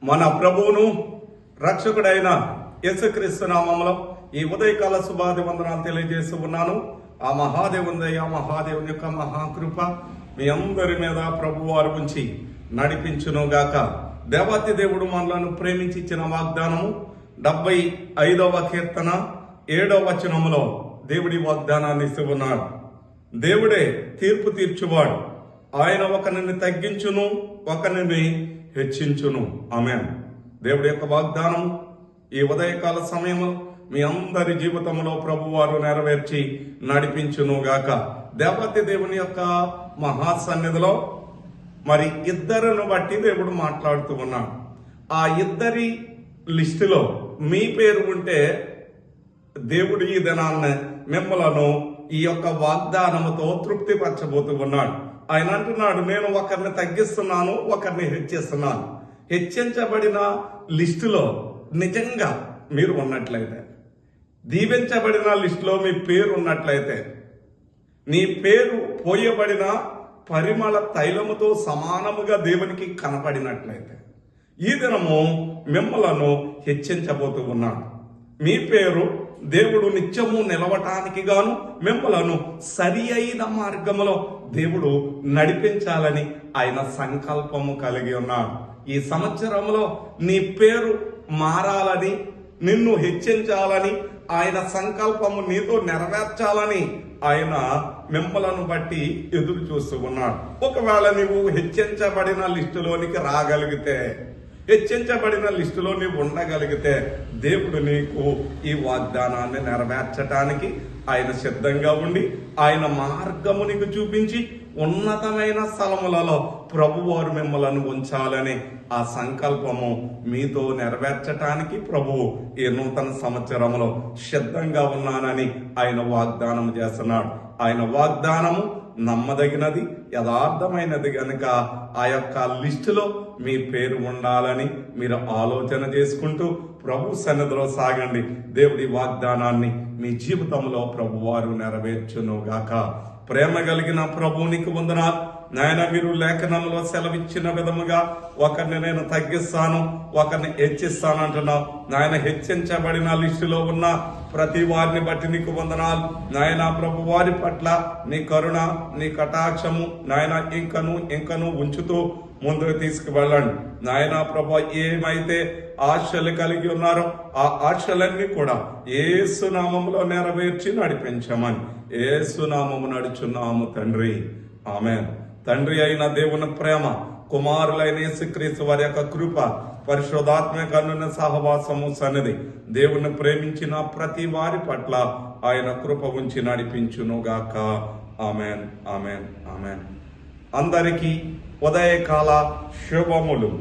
మన ప్రభువును రక్షకుడైన యేసుక్రీస్తు నామములో ఈ ఉదయకాల శుభాది వందనాలు తెలియజేస్తూ ఉన్నాను. ఆ మహాదేవుని యొక్క మహాకృప మీ అందరి మీద ప్రభువారు ఉంచి నడిపించునుగాక. దేవాతి దేవుడు మనలను ప్రేమించి ఇచ్చిన వాగ్దానము 75వ కీర్తన 7వ వచనములో దేవుడి వాగ్దానాన్ని ఇస్తూ ఉన్నాడు. దేవుడే తీర్పు తీర్చువాడు, ఆయన ఒకరిని తగ్గించును, ఒకరిని హెచ్చించును. ఆమేన్. దేవుడి యొక్క వాగ్దానం ఈ ఉదయకాల సమయంలో మీ అందరి జీవితంలో ప్రభువారు నెరవేర్చి నడిపించునుగాక. దేవతి దేవుని యొక్క మహాసన్నిధిలో మరి ఇద్దరును బట్టి దేవుడు మాట్లాడుతూ ఉన్నాడు. ఆ ఇద్దరి లిస్టులో మీ పేరు ఉంటే దేవుడు ఈ దినాన్ని మిమ్మలను ఈ యొక్క వాగ్దానముతో తృప్తిపరచబోతూ ఉన్నాడు. ఆయన అంటున్నాడు, నేను ఒకరిని తగ్గిస్తున్నాను, ఒకరిని హెచ్చిస్తున్నాను. హెచ్చించబడిన లిస్టులో నిజంగా మీరు ఉన్నట్లయితే, దీవించబడిన లిస్టులో మీ పేరు ఉన్నట్లయితే, నీ పేరు పోయబడిన పరిమళ తైలముతో సమానముగా దేవునికి కనపడినట్లయితే, ఈ దినము మిమ్మలను హెచ్చించబోతూ ఉన్నాడు. మీ పేరు దేవుడు నిత్యము నిలవటానికి గాను మిమ్మలను సరి అయిన మార్గములో దేవుడు నడిపించాలని ఆయన సంకల్పము కలిగి ఉన్నాడు. ఈ సంవత్సరంలో నీ పేరు మారాలని, నిన్ను హెచ్చించాలని ఆయన సంకల్పము నీతో నెరవేర్చాలని ఆయన మిమ్మలను బట్టి ఎదురు చూస్తూ ఉన్నాడు. ఒకవేళ నీవు హెచ్చించబడిన లిస్టులోనికి రాగలిగితే, హెచ్చించబడిన లిస్టులో నీవు ఉండగలిగితే, దేవుడు నీకు ఈ వాగ్దానాన్ని నెరవేర్చటానికి ఆయన సిద్ధంగా ఉండి ఆయన మార్గము నీకు చూపించి ఉన్నతమైన స్థలములలో ప్రభువారు మిమ్మలను ఉంచాలని ఆ సంకల్పము మీతో నెరవేర్చటానికి ప్రభువు ఈ నూతన సంవత్సరంలో సిద్ధంగా ఉన్నానని ఆయన వాగ్దానం చేస్తున్నాడు. ఆయన వాగ్దానము నమ్మదగినది, యథార్థమైనది గనుక ఆ యొక్క లిస్టులో మీ పేరు ఉండాలని మీరు ఆలోచన చేసుకుంటూ ప్రభు సన్నిధిలో సాగండి. దేవుడి వాగ్దానాన్ని మీ జీవితంలో ప్రభువారు నెరవేర్చునుగాక. ప్రేమ కలిగిన ప్రభువునికి వందనాలు నాయన. మీరు లేఖనంలో సెలవిచ్చిన విధముగా ఒకరిని నేను తగ్గిస్తాను, ఒకరిని హెచ్చిస్తాను అంటున్నావు నాయన. హెచ్చించబడిన లిస్టులో ఉన్న ప్రతి వారిని బట్టి నీకు వందనాలు నాయన. ప్రభు వారి పట్ల నీ కరుణ, నీ కటాక్షము నాయన ఇంకను ఉంచుతూ ముందుకు తీసుకువెళ్ళండి నాయన. ప్రభు ఏమైతే ఆశలు కలిగి ఉన్నారో ఆ ఆశలన్నీ కూడా యేసు నామములో నెరవేర్చి నడిపించమని యేసు నామము నడుచున్నాము తండ్రి. ఆమేన్. తండ్రి అయిన దేవుని ప్రేమ, కుమారులైన యేసుక్రీస్తు వారి యొక్క కృప, పరిశుద్ధాత్మ కన్నున సహవాసము సన్నిధి దేవుని ప్రేమించిన ప్రతి వారి పట్ల ఆయన కృప ఉంచి నడిపించునుగాక. ఆమేన్, ఆమేన్, ఆమేన్. అందరికీ ఉదయకాల శుభములు.